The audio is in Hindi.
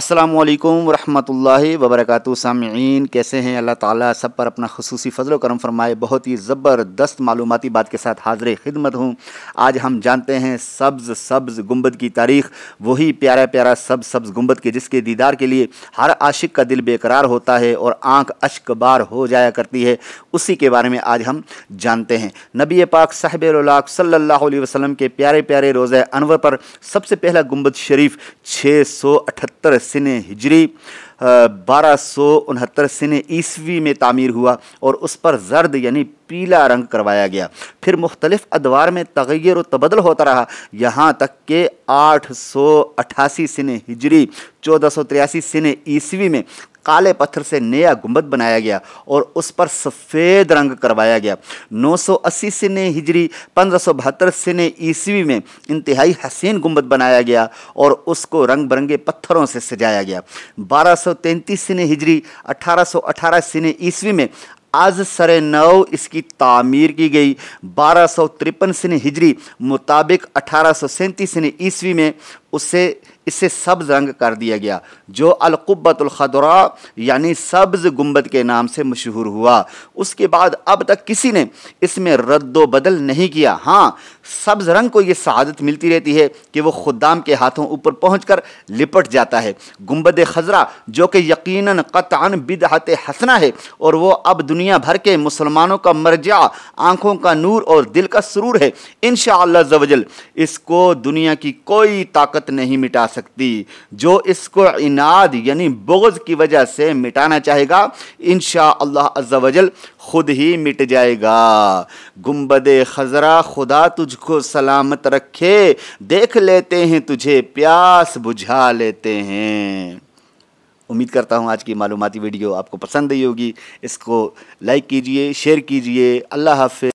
अस्सलामुअलैकुम वरहमतुल्लाहि वबरकातुहू। सामिईन कैसे हैं? अल्लाह ताला सब पर अपना खुसूसी फ़ज़ल व करम फरमाए। बहुत ही ज़बरदस्त मालूमाती बात के साथ हाज़िर खिदमत हूँ। आज हम जानते हैं सब्ज़ सब्ज़ गुंबद की तारीख़, वही प्यारा प्यारा सब्ज़ सब्ज़ गुंबद के जिसके दीदार के लिए हर आशिक का दिल बेकरार होता है और आँख अश्कबार हो जाया करती है। उसी के बारे में आज हम जानते हैं। नबी पाक साहिब-ए-रौलाक सल्लल्लाहु अलैहि वसल्लम के प्यारे प्यारे रोज़ा अनवर पर सबसे पहला गुंबद शरीफ 678 सिने हिजरी 1269 सिने ईस्वी में तामीर हुआ और उस पर जर्द यानी पीला रंग करवाया गया। फिर मुख्तलिफ अदवार में तग़य्युर व तबदल होता रहा, यहाँ तक कि 888 सिने हिजरी 1483 सिने ईस्वी में काले पत्थर से नया गुंबद बनाया गया और उस पर सफ़ेद रंग करवाया गया। 980 सिने हिजरी 1572 सिने ईस्वी में इंतहाई हसीन गुंबद बनाया गया और उसको रंग बिरंगे पत्थरों से सजाया गया। 1233 सिने हिजरी 1818 सिने ईस्वी में आज सरे नौ इसकी तामीर की गई। 1253 सिने हिजरी मुताबिक 1837 सिने ईस्वी में इसे सब्ज़ रंग कर दिया गया, जो अल-कुब्बतुल खदरा यानी सब्ज़ गुंबद के नाम से मशहूर हुआ। उसके बाद अब तक किसी ने इसमें रद्दो बदल नहीं किया। हाँ, सब्ज़ रंग को ये सआदत मिलती रहती है कि वो खुद्दाम के हाथों ऊपर पहुंचकर लिपट जाता है। गुंबद खज़रा जो कि यकीनन क़तअन बिदअत हसना है और वो अब दुनिया भर के मुसलमानों का मरजा, आँखों का नूर और दिल का सुरूर है। इंशाअल्लाह अज़्ज़ व जल इसको दुनिया की कोई ताकत नहीं मिटा सकती। जो इसको इनाद यानी बुग़्ज़ की वजह से मिटाना चाहेगा, इंशाअल्लाह अज़्ज़ व जल खुद ही मिट जाएगा। गुंबदे खज़रा खुदा तुझको सलामत रखे, देख लेते हैं तुझे प्यास बुझा लेते हैं। उम्मीद करता हूँ आज की मालूमाती वीडियो आपको पसंद आई होगी। इसको लाइक कीजिए, शेयर कीजिए। अल्लाह हाफ़िज़।